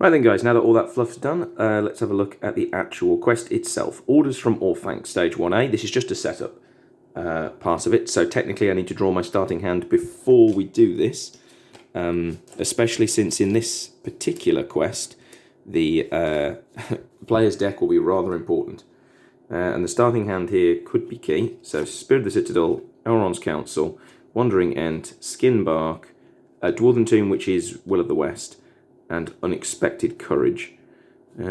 Right then guys, now that all that fluff's done, let's have a look at the actual quest itself. Orders from Orthanc, stage 1A. This is just a setup part of it, so technically I need to draw my starting hand before we do this, especially since in this particular quest, the player's deck will be rather important. And the starting hand here could be key. So Spirit of the Citadel, Elrond's Council, Wandering Ent, Skinbark, Dwarven Tomb, which is Will of the West, and Unexpected Courage. Do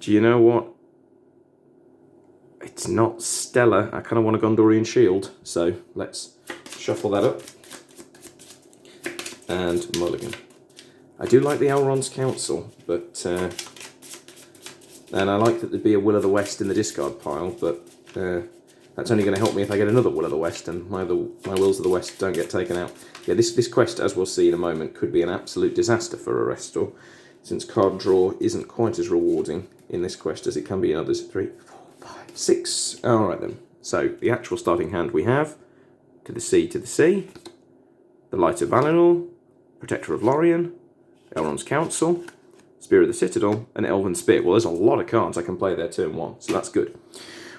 you know what? It's not stellar. I kind of want a Gondorian Shield, so let's shuffle that up. And mulligan. I do like the Elrond's Council, but and I like that there'd be a Will of the West in the discard pile, but that's only going to help me if I get another Will of the West and my Wills of the West don't get taken out. Yeah, this quest, as we'll see in a moment, could be an absolute disaster for a Restor, since card draw isn't quite as rewarding in this quest as it can be in others. 3, 4, 5, 6. Alright then. So, the actual starting hand we have, to the sea, the Light of Valinor, Protector of Lorien, Elrond's Council, Spear of the Citadel, and Elven Spear. Well, there's a lot of cards I can play there turn 1, so that's good.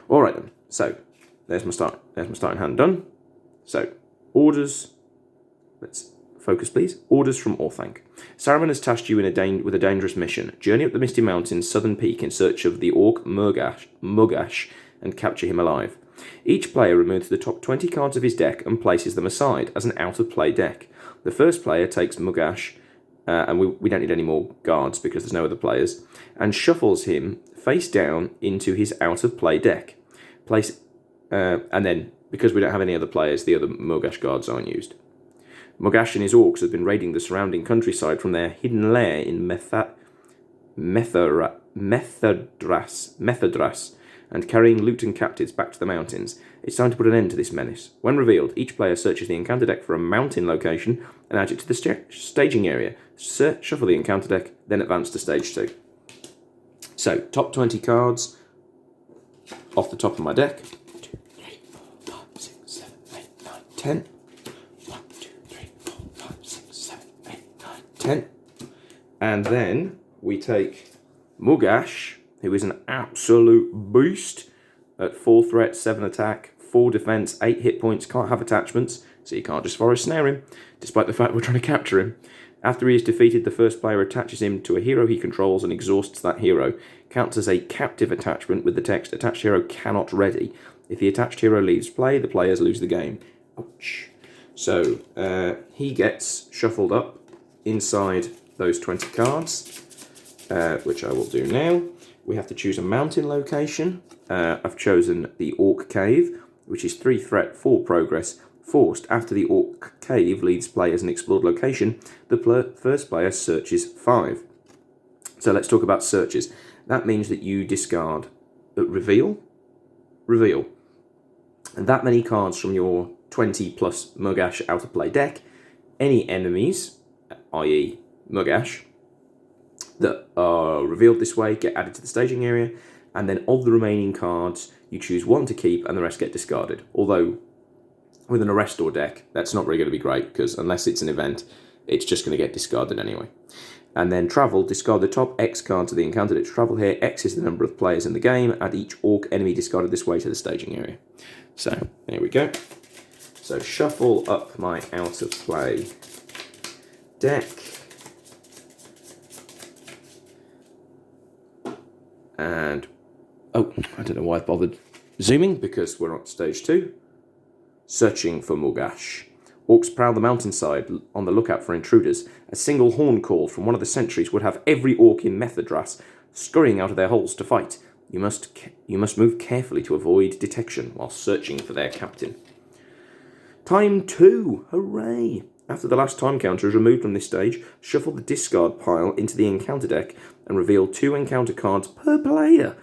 Alright then, so there's my starting hand done. So, orders. Let's focus, please. Orders from Orthanc. Saruman has tasked you with a dangerous mission. Journey up the Misty Mountains' southern peak in search of the Orc Mugash and capture him alive. Each player removes the top 20 cards of his deck and places them aside as an out-of-play deck. The first player takes Mugash, and we don't need any more guards because there's no other players, and shuffles him face down into his out-of-play deck. And then, because we don't have any other players, the other Mugash guards aren't used. Mugash and his orcs have been raiding the surrounding countryside from their hidden lair in Methadras, and carrying loot and captives back to the mountains. It's time to put an end to this menace. When revealed, each player searches the encounter deck for a mountain location and adds it to the staging area. Shuffle the encounter deck, then advance to stage 2. So, top 20 cards off the top of my deck. 1, 2, 3, 4, 5, 6, 7, 8, 9, 10. 1, 2, 3, 4, 5, 6, 7, 8, 9, 10. And then we take Mugash, who is an absolute beast at 4 threat, 7 attack, 4 defense, 8 hit points, can't have attachments, so you can't just forest snare him, despite the fact we're trying to capture him. After he is defeated, the first player attaches him to a hero he controls and exhausts that hero. Counts as a captive attachment with the text, attached hero cannot ready. If the attached hero leaves play, the players lose the game. Ouch. So, he gets shuffled up inside those 20 cards, which I will do now. We have to choose a mountain location. I've chosen the Orc Cave, which is 3 threat, 4 progress. Forced, after the Orc Cave leaves play as an explored location, the first player searches 5. So let's talk about searches. That means that you discard reveal, and that many cards from your 20 plus Mugash out of play deck. Any enemies, i.e. Mugash, that are revealed this way get added to the staging area, and then of the remaining cards, you choose 1 to keep and the rest get discarded. Although, with an Arrestor deck, that's not really going to be great, because unless it's an event, it's just going to get discarded anyway. And then travel, discard the top X cards of the encounter deck. Travel here, X is the number of players in the game, add each Orc enemy discarded this way to the staging area. So, there we go. So, shuffle up my out of play deck. And, oh, I don't know why I've bothered zooming, because we're on stage 2. Searching for Mugash. Orcs prowl the mountainside on the lookout for intruders. A single horn call from one of the sentries would have every orc in Methadras scurrying out of their holes to fight. You must move carefully to avoid detection while searching for their captain. Time 2! Hooray! After the last time counter is removed from this stage, shuffle the discard pile into the encounter deck and reveal 2 encounter cards per player,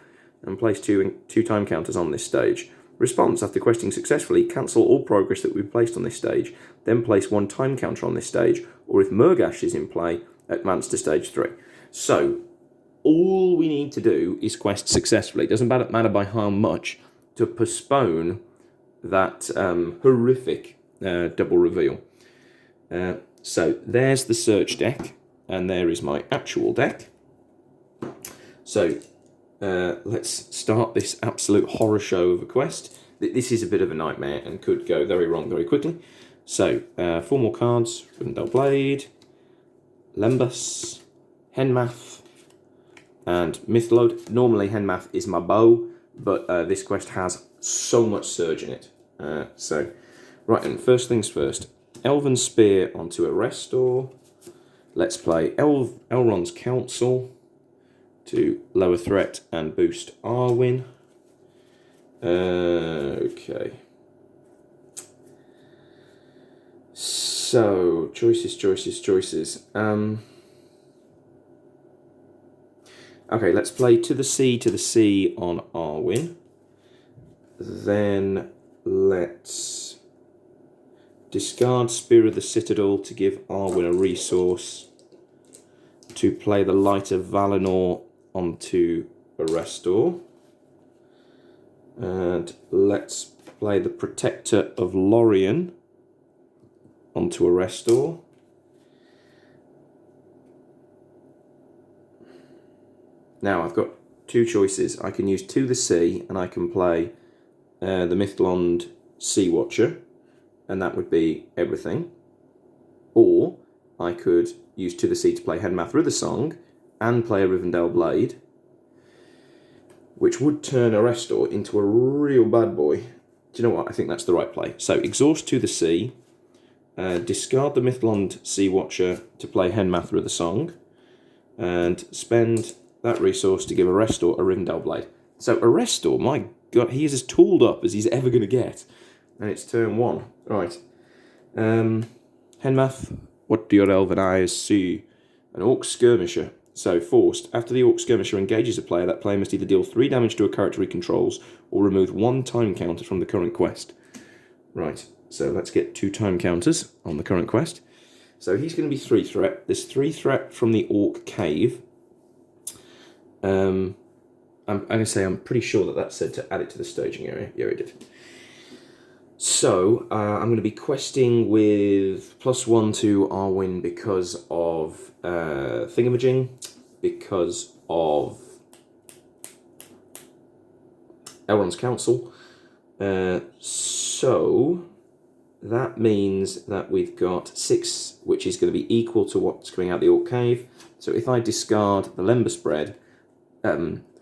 and place 2 time counters on this stage. Response: after questing successfully, cancel all progress that we've placed on this stage, then place 1 time counter on this stage, or if Mugash is in play, advance to stage 3. So, all we need to do is quest successfully. It doesn't matter by how much, to postpone that horrific double reveal. So there's the search deck, and there is my actual deck. So let's start this absolute horror show of a quest. This is a bit of a nightmare and could go very wrong very quickly. So 4 more cards: Rivendell Blade, Lembas, Henmath, and Mythlode. Normally Henmath is my bow, but this quest has so much surge in it. So, right, and first things first. Elven Spear onto a Restore. Let's play Elrond's Council to lower threat and boost Arwen. Okay. So, choices. Okay, let's play to the sea on Arwen. Then let's discard Spear of the Citadel to give Arwen a resource to play the Light of Valinor onto a Restore. And let's play the Protector of Lorien onto a Restore. Now I've got 2 choices. I can use To the Sea, and I can play the Mythlond Sea Watcher, and that would be everything. Or I could use To the Sea to play Henmath Rithersong and play a Rivendell Blade, which would turn a Restore into a real bad boy. Do you know what? I think that's the right play. So exhaust To the Sea, discard the Mythlond Sea Watcher to play Henmath Rithersong, and spend that resource to give a Restore a Rivendell Blade. So a Restore, my god, he is as tooled up as he's ever going to get. And it's turn 1. Right. Henmath, what do your elven eyes see? An Orc Skirmisher. So forced. After the Orc Skirmisher engages a player, that player must either deal 3 damage to a character he controls or remove 1 time counter from the current quest. Right. So let's get 2 time counters on the current quest. So he's going to be 3 threat. There's 3 threat from the Orc Cave. I'm going to say I'm pretty sure that said to add it to the staging area. Yeah, it did. So I'm going to be questing with +1 to Arwen because of Thingamajig, because of Elrond's Council. So that means that we've got 6, which is going to be equal to what's coming out the Orc Cave. So if I discard the Lember Spread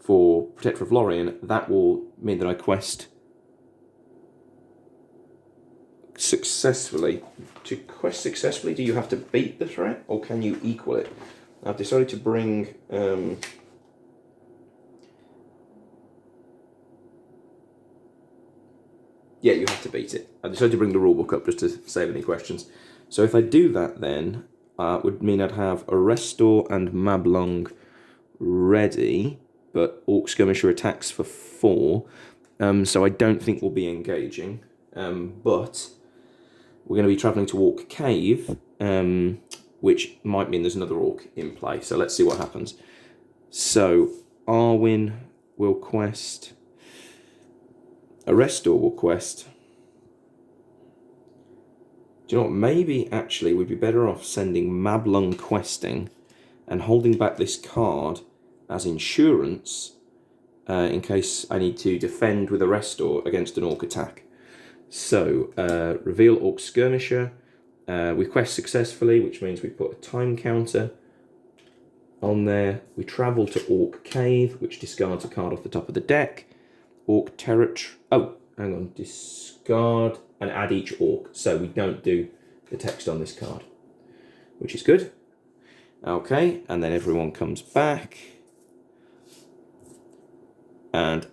for Protector of Lorien, that will mean that I quest successfully. To quest successfully, do you have to beat the threat, or can you equal it? I've decided to bring yeah, you have to beat it. I decided to bring the rulebook up just to save any questions. So if I do that, then it would mean I'd have a Restore and Mablung ready, but Orc Skirmisher attacks for 4, so I don't think we'll be engaging, but we're going to be travelling to Orc Cave, which might mean there's another Orc in play, so let's see what happens. So Arwen will quest, a Restore will quest. Do you know what, maybe actually we'd be better off sending Mablung questing and holding back this card as insurance in case I need to defend with a Restore against an Orc attack. So, reveal Orc Skirmisher. We quest successfully, which means we put a time counter on there. We travel to Orc Cave, which discards a card off the top of the deck. Orc Territory. Oh, hang on. Discard and add each Orc. So we don't do the text on this card, which is good. Okay, and then everyone comes back. And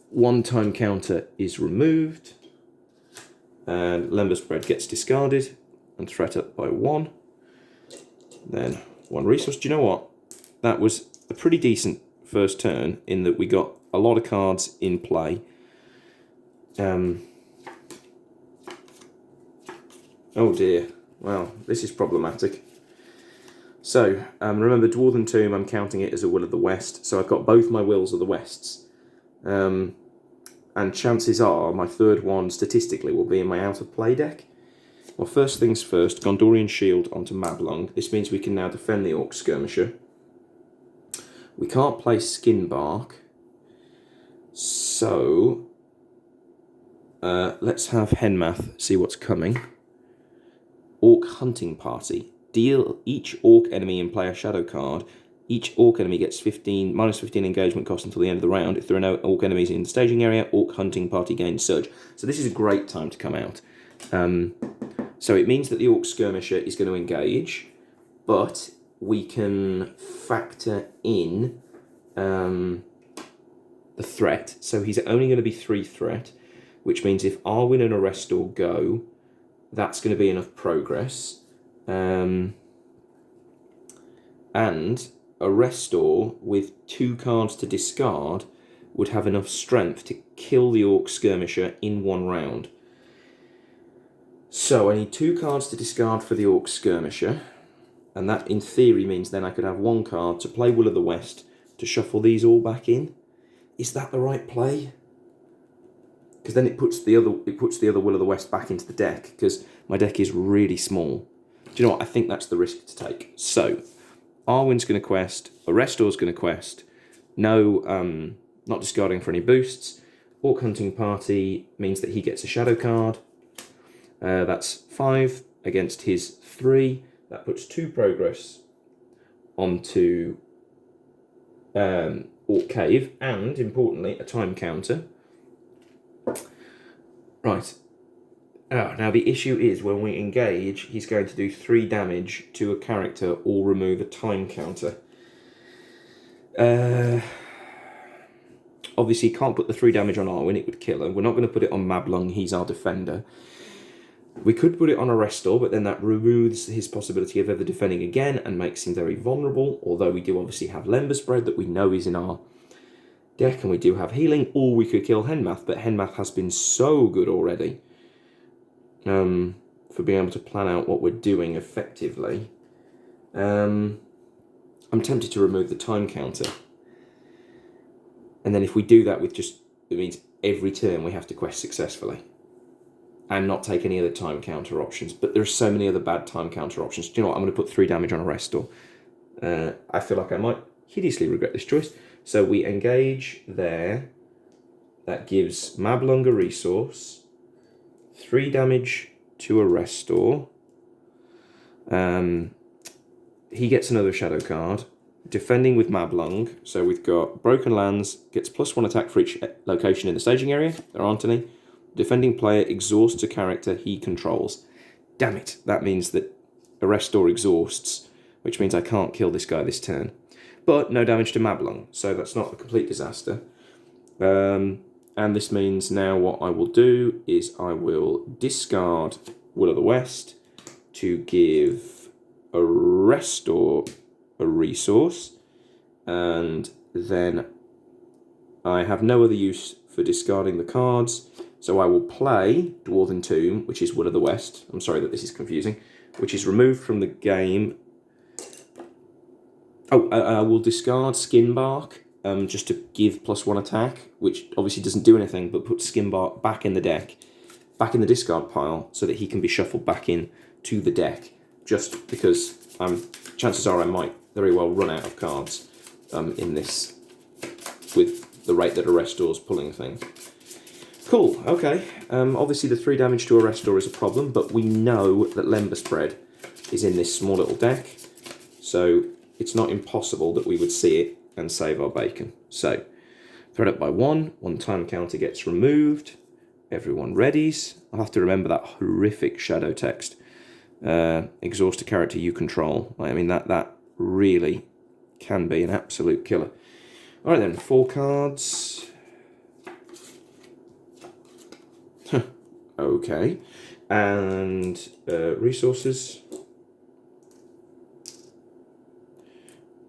1 time counter is removed. And Lember Spread gets discarded and threat up by 1. Then 1 resource. Do you know what? That was a pretty decent first turn in that we got a lot of cards in play. Oh dear. Well, this is problematic. So, remember Dwarven Tomb, I'm counting it as a Will of the West, so I've got both my Wills of the Wests. And chances are my third one statistically will be in my out of play deck. Well, first things first, Gondorian Shield onto Mablung. This means we can now defend the Orc Skirmisher. We can't play Skin Bark. So, let's have Henmath see what's coming. Orc Hunting Party. Deal each Orc enemy and play a shadow card. Each Orc enemy gets minus 15 engagement cost until the end of the round. If there are no Orc enemies in the staging area, Orc Hunting Party gains Surge. So this is a great time to come out. So it means that the Orc Skirmisher is going to engage, but we can factor in the threat. So he's only going to be 3 threat, which means if Arwin and Arrestor go, that's going to be enough progress. And Arrestor, with 2 cards to discard, would have enough strength to kill the Orc Skirmisher in 1 round. So I need 2 cards to discard for the Orc Skirmisher, and that in theory means then I could have 1 card to play Will of the West to shuffle these all back in. Is that the right play? Because then it puts the other Will of the West back into the deck, because my deck is really small. Do you know what? I think that's the risk to take. So Arwin's going to quest, Arrestor's going to quest, no, not discarding for any boosts. Orc Hunting Party means that he gets a shadow card. That's 5 against his 3. That puts 2 progress onto Orc Cave, and importantly, a time counter. Right. Now the issue is when we engage, he's going to do 3 damage to a character or remove a time counter. Obviously, you can't put the 3 damage on Arwin, it would kill him. We're not going to put it on Mablung, he's our defender. We could put it on Arrestor, but then that removes his possibility of ever defending again and makes him very vulnerable, although we do obviously have Lember Spread that we know is in our deck, and we do have healing, or we could kill Henmath, but Henmath has been so good already for being able to plan out what we're doing effectively. I'm tempted to remove the time counter. And then if we do that with it means every turn we have to quest successfully. And not take any other time counter options. But there are so many other bad time counter options. Do you know what? I'm going to put 3 damage on Arrestor. I feel like I might hideously regret this choice. So we engage there. That gives Mablung a resource. 3 damage to Arrestor. He gets another shadow card. Defending with Mablung. So we've got Broken Lands. Gets +1 attack for each location in the staging area. There aren't any. Defending player exhausts a character he controls. Damn it, that means that Arrestor exhausts, which means I can't kill this guy this turn. But no damage to Mablung, so that's not a complete disaster. And this means now what I will do is I will discard Will of the West to give Arrestor a resource, and then I have no other use for discarding the cards. So I will play Dwarven Tomb, which is Will of the West. I'm sorry that this is confusing. Which is removed from the game. Oh, I will discard Skin Bark, just to give +1 attack, which obviously doesn't do anything, but puts Skin Bark back in the deck, back in the discard pile, so that he can be shuffled back in to the deck, just because chances are I might very well run out of cards in this, with the rate that Arrestor's pulling things. Cool, okay. Obviously the 3 damage to Arrestor is a problem, but we know that Lember Spread is in this small little deck, so it's not impossible that we would see it and save our bacon. So, thread up by 1 time counter gets removed, everyone readies. I'll have to remember that horrific shadow text. Exhaust a character you control. I mean, that really can be an absolute killer. Alright then, 4 cards. Okay, and resources.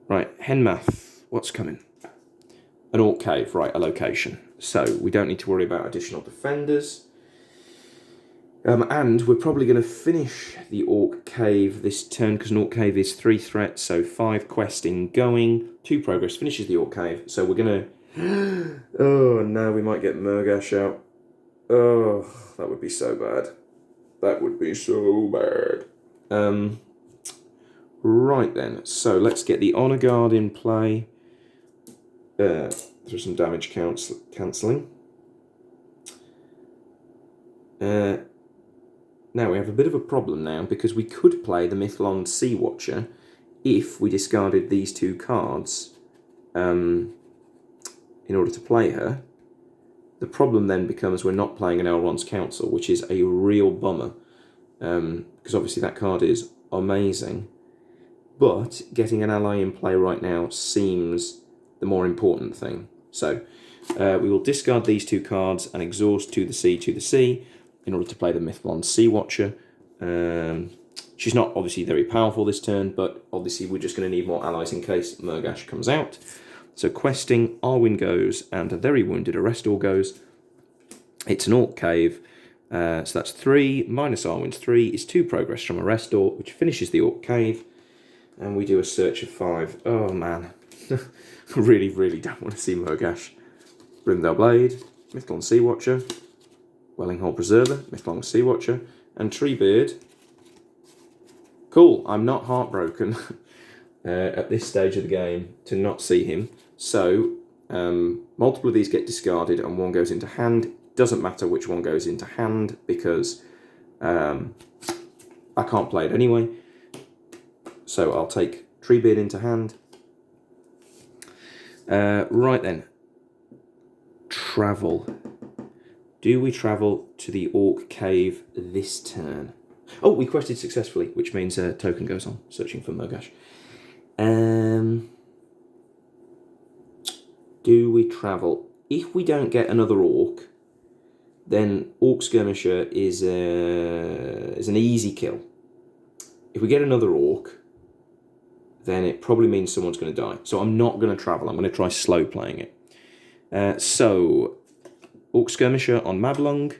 Right, Henmath, what's coming? An Orc Cave, right, a location. So we don't need to worry about additional defenders. And we're probably going to finish the Orc Cave this turn, because an Orc Cave is 3 threats, so 5 questing going, 2 progress, finishes the Orc Cave. So we're going to Oh, now we might get Murgash out. Oh, that would be so bad. That would be so bad. Right then, so let's get the Honor Guard in play. Through some damage cancelling. Now we have a bit of a problem now, because we could play the Mithlond Sea Watcher if we discarded these 2 cards in order to play her. The problem then becomes we're not playing an Elrond's Council, which is a real bummer, because obviously that card is amazing. But getting an ally in play right now seems the more important thing. So we will discard these 2 cards and exhaust to the sea in order to play the Mithlond Sea Watcher. She's not obviously very powerful this turn, but obviously we're just going to need more allies in case Murgash comes out. So questing, Arwen goes, and a very wounded Arrestor goes. It's an Orc Cave, so that's 3 minus Arwen's 3 is 2 progress from Arrestor, which finishes the Orc Cave. And we do a search of 5. Oh man, I really, really don't want to see Murgash. Brimdale Blade, Mithlond Sea Watcher, Wellinghall Preserver, Mithlond Sea Watcher, and Treebeard. Cool, I'm not heartbroken at this stage of the game to not see him. So, multiple of these get discarded and 1 goes into hand. Doesn't matter which one goes into hand because I can't play it anyway. So I'll take Treebeard into hand. Right then. Travel. Do we travel to the Orc Cave this turn? Oh, we quested successfully, which means a token goes on, searching for Murgash. Do we travel? If we don't get another Orc, then Orc Skirmisher is an easy kill. If we get another Orc, then it probably means someone's going to die. So I'm not going to travel. I'm going to try slow playing it. So, Orc Skirmisher on Mablung.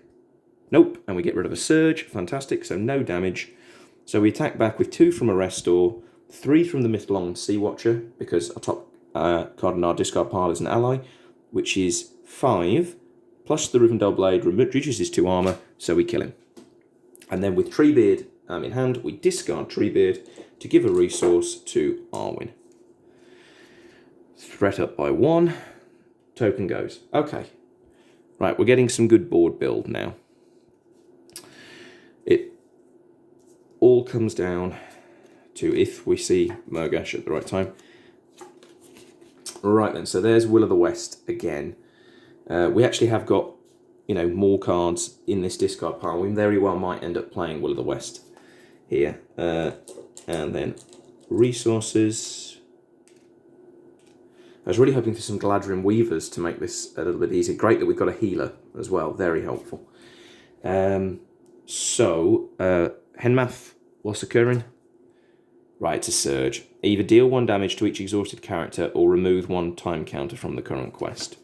Nope. And we get rid of a Surge. Fantastic. So no damage. So we attack back with 2 from Arrestor, 3 from the Mithlond Sea Watcher, because our top card in our discard pile is an ally, which is 5, plus the Rivendell Blade reduces 2 armor, so we kill him. And then with Treebeard in hand, we discard Treebeard to give a resource to Arwen. Threat up by 1. Token goes. Okay. Right, we're getting some good board build now. It all comes down to if we see Murgash at the right time. Right then, so there's Will of the West again. We actually have got, more cards in this discard pile. We very well might end up playing Will of the West here. And then resources. I was really hoping for some Galadrim Weavers to make this a little bit easier. Great that we've got a healer as well. Very helpful. So, Henmath, what's occurring? Right, it's a Surge. Either deal 1 damage to each exhausted character or remove 1 time counter from the current quest.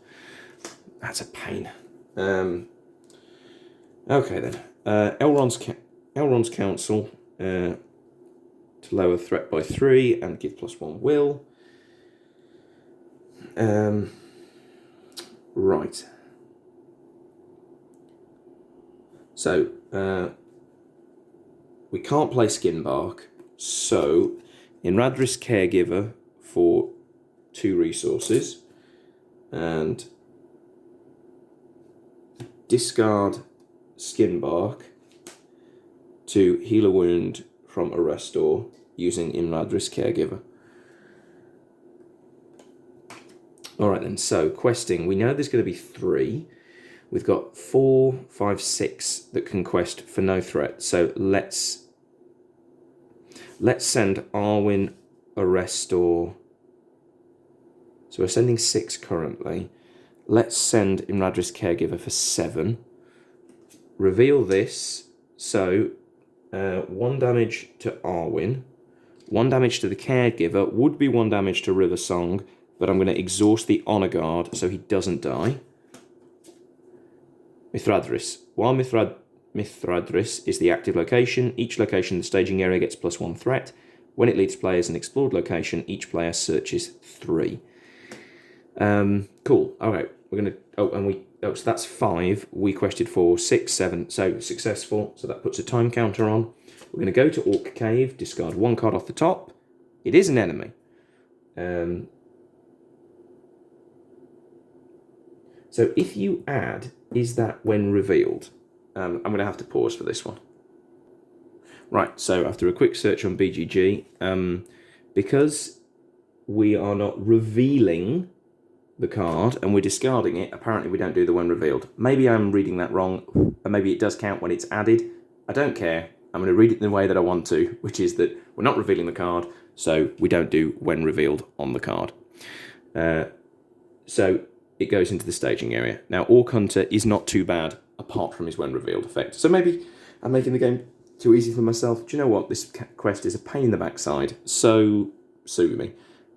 That's a pain. Okay then. Elrond's Council to lower threat by 3 and give +1 will. Right. So, we can't play Skinbark, so Imradris Caregiver for 2 resources, and discard Skinbark to heal a wound from Arrestor using Imradris Caregiver. Alright then, so questing. We know there's going to be 3. We've got 4, 5, 6 that can quest for no threat. So let's send Arwen, Arrestor. So we're sending 6 currently. Let's send Imradris Caregiver for 7. Reveal this. So 1 damage to Arwen. 1 damage to the Caregiver. Would be 1 damage to River Song. But I'm going to exhaust the Honor Guard so he doesn't die. Mithradris. While Mithradris is the active location, each location in the staging area gets +1 threat. When it leads players in an explored location, each player searches 3. Cool. All right. We're going to... so that's 5. We quested for 6, 7. So successful. So that puts a time counter on. We're going to go to Orc Cave, discard 1 card off the top. It is an enemy. So if you add, is that when revealed? I'm going to have to pause for this one. Right, so after a quick search on BGG, because we are not revealing the card and we're discarding it, apparently we don't do the when revealed. Maybe I'm reading that wrong, and maybe it does count when it's added. I don't care. I'm going to read it in the way that I want to, which is that we're not revealing the card, so we don't do when revealed on the card. So it goes into the staging area. Now, Orc Hunter is not too bad, apart from his when revealed effect. So maybe I'm making the game too easy for myself. Do you know what? This quest is a pain in the backside, so sue me.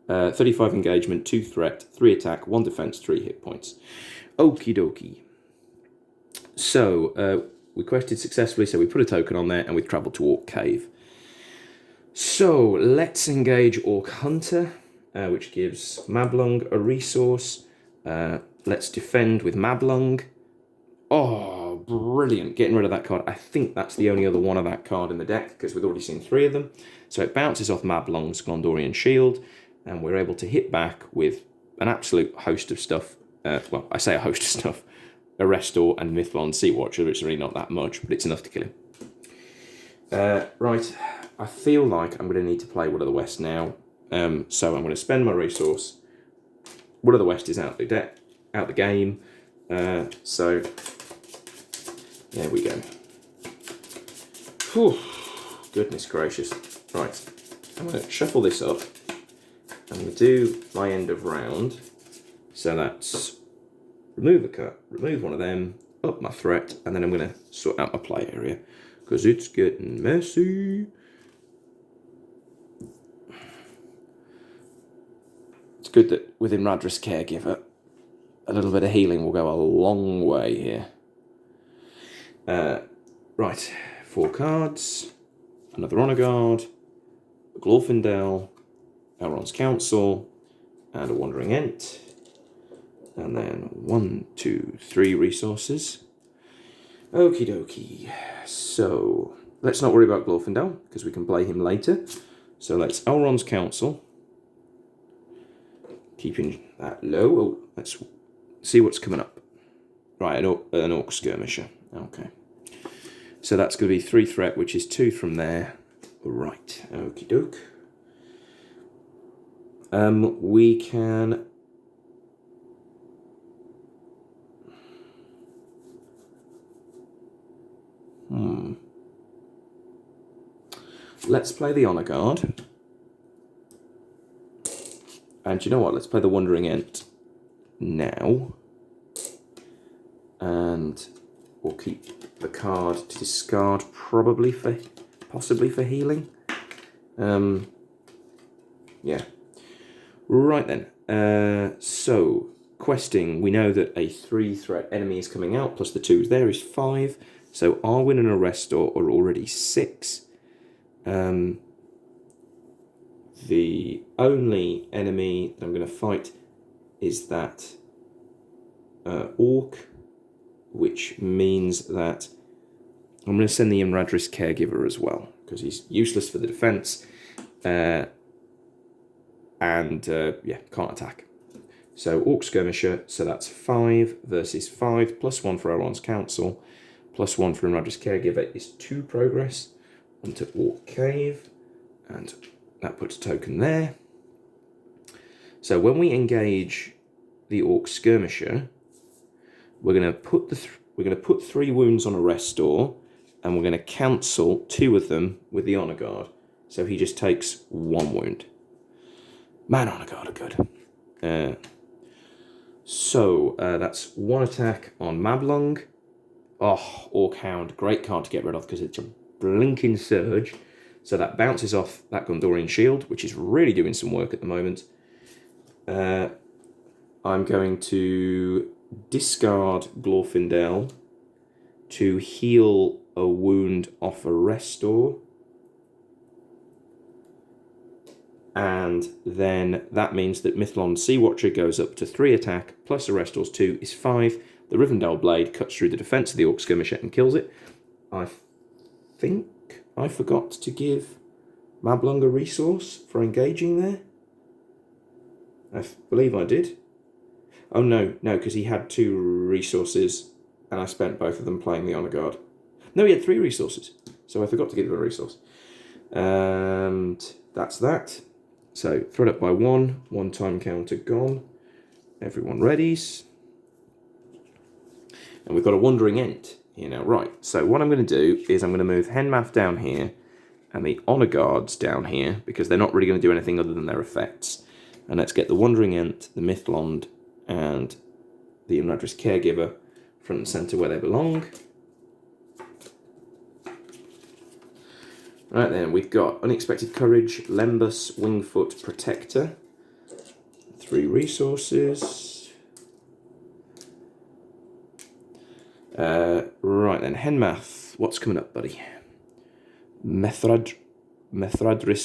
35 engagement, 2 threat, 3 attack, 1 defense, 3 hit points. Okie dokie. So, we quested successfully, so we put a token on there, and we've travelled to Orc Cave. So, let's engage Orc Hunter, which gives Mablung a resource. Let's defend with Mablung. Oh, brilliant. Getting rid of that card. I think that's the only other one of that card in the deck, because we've already seen 3 of them. So it bounces off Mablung's Gondorian Shield, and we're able to hit back with an absolute host of stuff. Well, I say a host of stuff. Arrestor and Mythlon Sea Watcher, which is really not that much, but it's enough to kill him. Right, I feel like I'm going to need to play Will of the West now. So I'm going to spend my resource. Will of the West is out the deck, out the game. So there we go. Whew, goodness gracious. Right, I'm going to shuffle this up. I'm going to do my end of round. So that's remove a cut, remove one of them, up my threat, and then I'm going to sort out my play area, because it's getting messy. It's good that within Radris Caregiver, a little bit of healing will go a long way here. Right, 4 cards, another Honor Guard, a Glorfindel, Elrond's Council, and a Wandering Ent. And then 1, 2, 3 resources. Okie dokie. So, let's not worry about Glorfindel, because we can play him later. So let's Elrond's Council. Keeping that low. Oh, let's see what's coming up. Right, an Orc Skirmisher. Okay. So that's going to be 3 threat, which is 2 from there. Right, okie doke. We can... Let's play the Honor Guard. And you know what? Let's play the Wandering Ent now. And we'll keep the card to discard, possibly for healing. Yeah. Right then. So, questing. We know that a 3 threat enemy is coming out, plus the 2s there is 5. So Arwen and Arrestor are already 6. The only enemy that I'm going to fight is that Orc, which means that I'm going to send the Imradris Caregiver as well, because he's useless for the defense, yeah, can't attack. So Orc Skirmisher, so that's 5 versus 5, plus 1 for Elrond's Council, plus 1 for Imradris Caregiver is 2 progress onto Orc Cave, and that puts a token there. So when we engage the Orc Skirmisher, we're going to put 3 wounds on Arrestor, and we're going to cancel 2 of them with the Honor Guard. So he just takes 1 wound. Man, Honor Guard are good. So that's 1 attack on Mablung. Oh, Orc Hound, great card to get rid of because it's a blinking surge. So that bounces off that Gondorian Shield, which is really doing some work at the moment. I'm going to discard Glorfindel to heal a wound off Arrestor. And then that means that Mythlon Sea Watcher goes up to 3 attack, plus Arrestor's 2 is 5. The Rivendell Blade cuts through the defence of the Orc Skirmisher and kills it. I think I forgot to give Mablung a resource for engaging there. I believe I did. Oh no, because he had 2 resources and I spent both of them playing the Honor Guard. No, he had 3 resources, so I forgot to give him a resource. And that's that. So, thread up by 1 time counter gone. Everyone readies. And we've got a Wandering Ent here now. Right, so what I'm going to do is I'm going to move Henmath down here and the Honor Guards down here, because they're not really going to do anything other than their effects. And let's get the Wandering Ent, the Mythlond, and the Imladris Caregiver front and centre where they belong. Right then, we've got Unexpected Courage, Lembus, Wingfoot, Protector. 3 resources. Right then, Henmath, what's coming up, buddy? Methradris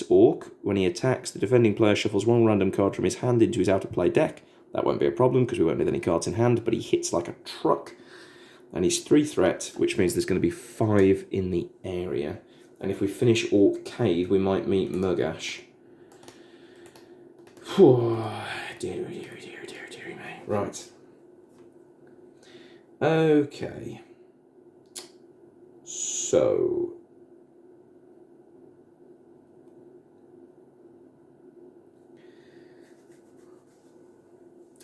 Orc. When he attacks, the defending player shuffles 1 random card from his hand into his out-of-play deck. That won't be a problem because we won't need any cards in hand, but he hits like a truck. And he's 3 threat, which means there's going to be 5 in the area. And if we finish Orc Cave, we might meet Murgash. Dearie me. Right. Okay. So...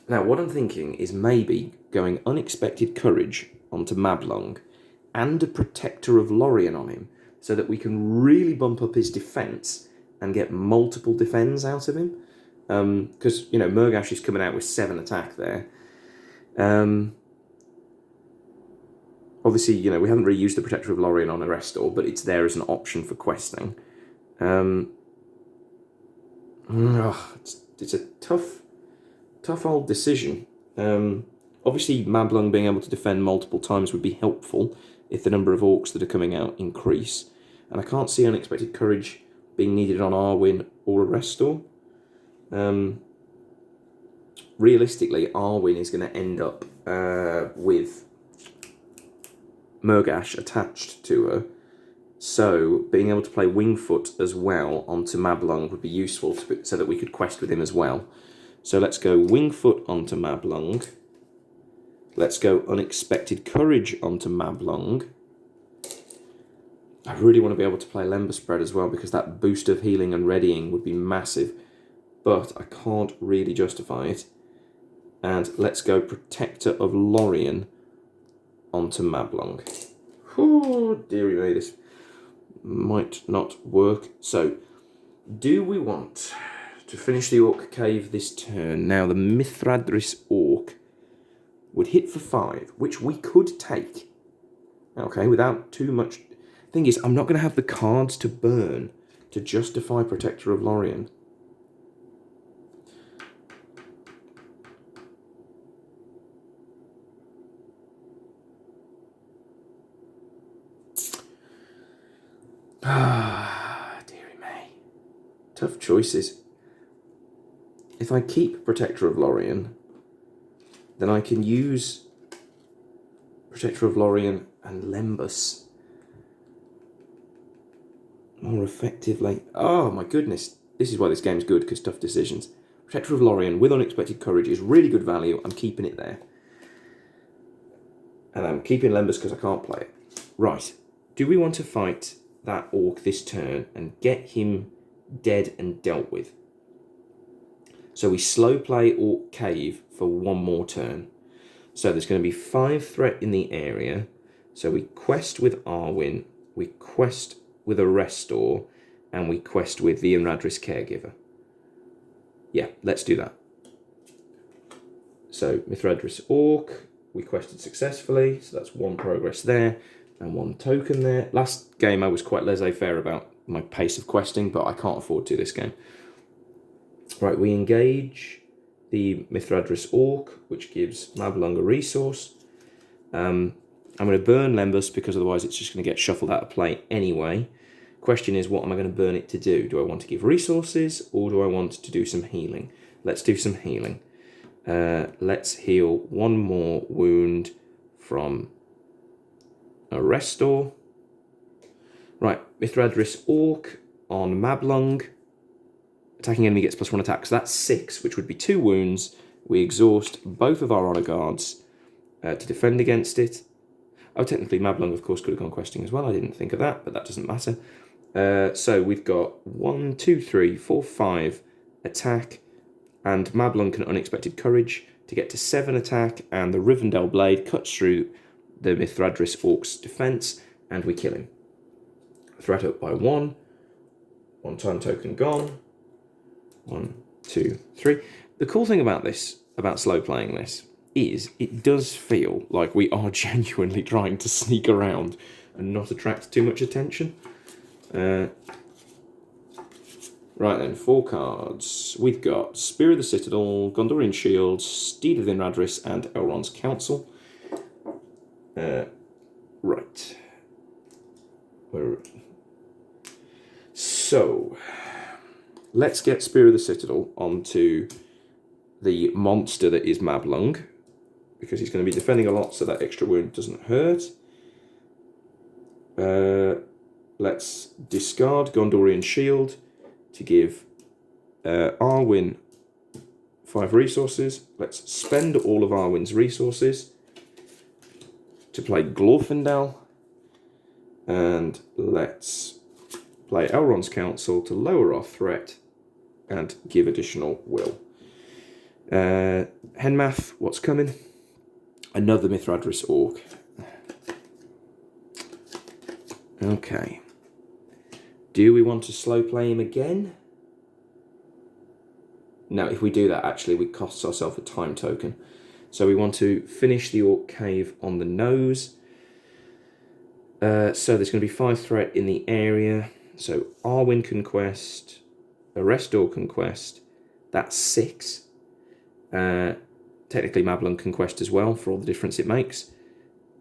now, what I'm thinking is maybe going Unexpected Courage onto Mablung and a Protector of Lorien on him, so that we can really bump up his defence and get multiple defends out of him. Because, you know, Murgash is coming out with 7 attack there. Obviously, you know, we haven't really used the Protector of Lorien on Arrestor, but it's there as an option for questing. It's a tough old decision. Obviously, Mablung being able to defend multiple times would be helpful if the number of orcs that are coming out increase. And I can't see Unexpected Courage being needed on Arwen or Arrestor. Realistically, Arwen is going to end up with Murgash attached to her. So, being able to play Wingfoot as well onto Mablung would be useful so that we could quest with him as well. So let's go Wingfoot onto Mablung. Let's go Unexpected Courage onto Mablung. I really want to be able to play Lembus Spread as well, because that boost of healing and readying would be massive. But I can't really justify it. And let's go Protector of Lorien onto Mablung. Oh, dearie me, this might not work. So, do we want to finish the Orc Cave this turn? Now, the Mithradris Orc would hit for 5, which we could take. Okay, without too much... thing is, I'm not going to have the cards to burn to justify Protector of Lorien. Dearie me. Tough choices. If I keep Protector of Lorien, then I can use Protector of Lorien and Lembus more effectively. Oh my goodness. This is why this game's good, because tough decisions. Protector of Lorien with Unexpected Courage is really good value. I'm keeping it there. And I'm keeping Lembus because I can't play it. Right. Do we want to fight that orc this turn and get him dead and dealt with? So we slow play Orc Cave for 1 more turn. So there's going to be 5 threat in the area. So we quest with Arwen, we quest with Arrestor, and we quest with the Imladris Caregiver. Yeah, let's do that. So Mithradris Orc, we quested successfully, so that's 1 progress there, and 1 token there. Last game I was quite laissez-faire about my pace of questing, but I can't afford to this game. Right, we engage the Mithradris Orc, which gives Mablung a resource. I'm going to burn Lembus because otherwise it's just going to get shuffled out of play anyway. Question is, what am I going to burn it to do? Do I want to give resources or do I want to do some healing? Let's do some healing. Let's heal one more wound from a restore. Right, Mithradris Orc on Mablung. Attacking enemy gets +1 attack. So that's 6, which would be 2 wounds. We exhaust both of our honor guards to defend against it. Oh, technically Mablung, of course, could have gone questing as well. I didn't think of that, but that doesn't matter. So we've got 1, 2, 3, 4, 5 attack, and Mablung can unexpected courage to get to 7 attack, and the Rivendell blade cuts through the Mithradris Orc's defense, and we kill him. Threat up by 1. 1 time token gone. 1, 2, 3. The cool thing about this, about slow playing this, is it does feel like we are genuinely trying to sneak around and not attract too much attention. Right then, 4 cards. We've got Spear of the Citadel, Gondorian Shield, Steed of Imradris, and Elrond's Council. Right. So, let's get Spear of the Citadel onto the monster that is Mablung, because he's going to be defending a lot, so that extra wound doesn't hurt. Let's discard Gondorian Shield to give Arwen 5 resources. Let's spend all of Arwen's resources to play Glorfindel. And let's play Elrond's Council to lower our threat and give additional will. Henmath, what's coming? Another Mithradris Orc. Okay. Do we want to slow play him again? No, if we do that, actually, we cost ourselves a time token. So we want to finish the Orc Cave on the nose. So there's going to be 5 threat in the area. So Arwen Conquest, Arrestor Conquest, that's 6. Technically Mablung Conquest as well, for all the difference it makes.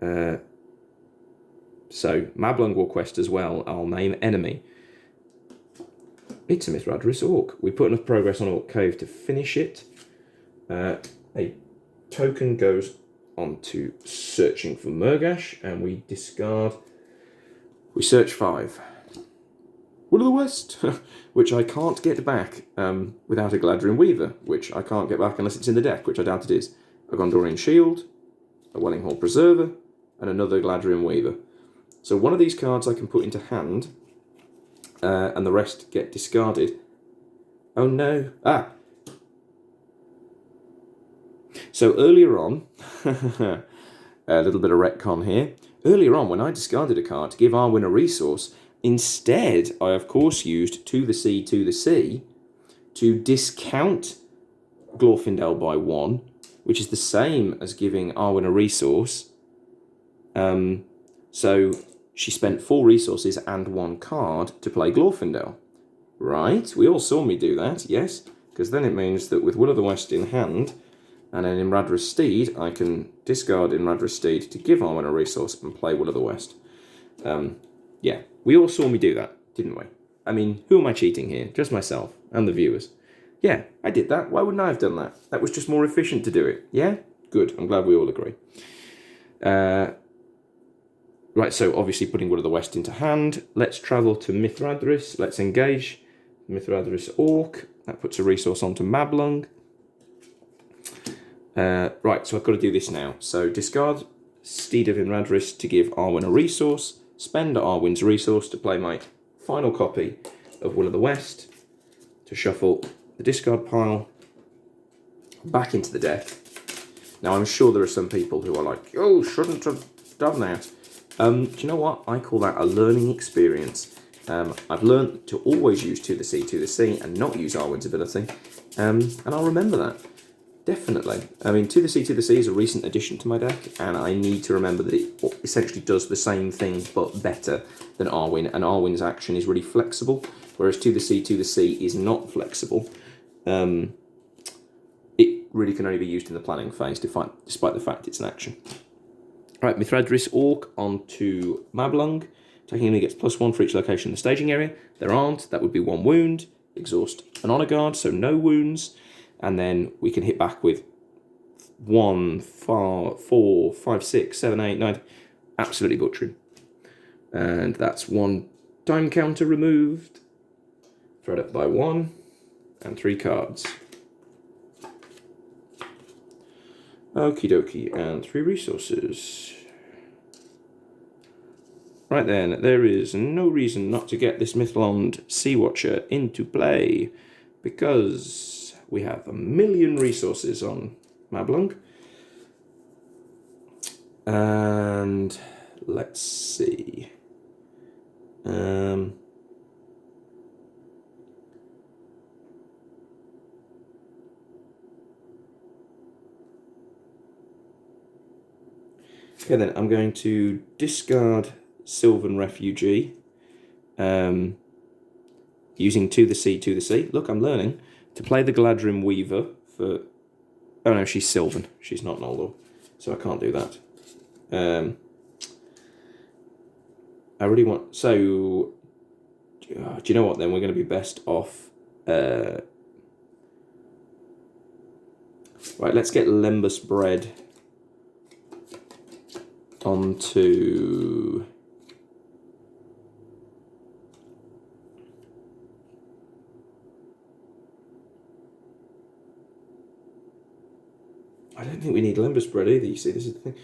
So Mablung will quest as well. I'll name enemy. It's a Mithradris Orc. We put enough progress on Orc Cave to finish it. A token goes on to searching for Murgash, and we discard. We search 5. Will of the West, which I can't get back without a Galadriel Weaver, which I can't get back unless it's in the deck, which I doubt it is. A Gondorian Shield, a Welling Hall Preserver, and another Galadriel Weaver. So one of these cards I can put into hand, and the rest get discarded. Oh no. So earlier on, a little bit of retcon here. Earlier on, when I discarded a card to give Arwen a resource, instead I of course used to the sea to discount Glorfindel by 1, which is the same as giving Arwen a resource. So she spent 4 resources and 1 card to play Glorfindel. Right, we all saw me do that, yes, because then it means that with Will of the West in hand and an Imradris Steed, I can discard Imradris Steed to give Arwen a resource and play Will of the West. Yeah, we all saw me do that, didn't we? I mean, who am I cheating here? Just myself and the viewers. Yeah, I did that. Why wouldn't I have done that? That was just more efficient to do it. Yeah? Good. I'm glad we all agree. Right, so obviously putting Will of the West into hand. Let's travel to Mithradris. Let's engage Mithradris Orc. That puts a resource onto Mablung. Right, so I've got to do this now. So discard Steed of Imradris to give Arwen a resource. Spend Arwen's resource to play my final copy of Will of the West. To shuffle the discard pile back into the deck. Now I'm sure there are some people who are like, oh, shouldn't have done that. Do you know what? I call that a learning experience. I've learned to always use to the sea, and not use Arwen's ability. And I'll remember that. Definitely. I mean, to the sea is a recent addition to my deck, and I need to remember that it essentially does the same thing, but better than Arwen, and Arwen's action is really flexible, whereas to the sea is not flexible. It really can only be used in the planning phase, despite the fact it's an action. Right, Mithradris Orc onto Mablung. Attacking enemy gets +1 for each location in the staging area. There aren't. That would be 1 wound. Exhaust an honor guard, so no wounds. And then we can hit back with 1, 4, 5, 6, 7, 8, 9. Absolutely butchering. And that's 1 time counter removed. Throw it up by 1. And 3 cards. Okie dokie. And 3 resources. Right then, there is no reason not to get this Mythlond Sea Watcher into play, because we have 1,000,000 resources on Mablung. And let's see. Okay, then I'm going to discard Sylvan Refugee, using to the sea. Look, I'm learning to play the Galadrim Weaver for. Oh no, she's Sylvan. She's not Noldor, so I can't do that. I really want. So, do you know what? Then we're going to be best off. Right, let's get Lembas Bread onto. I don't think we need Lembas Bread either, you see, this is the thing.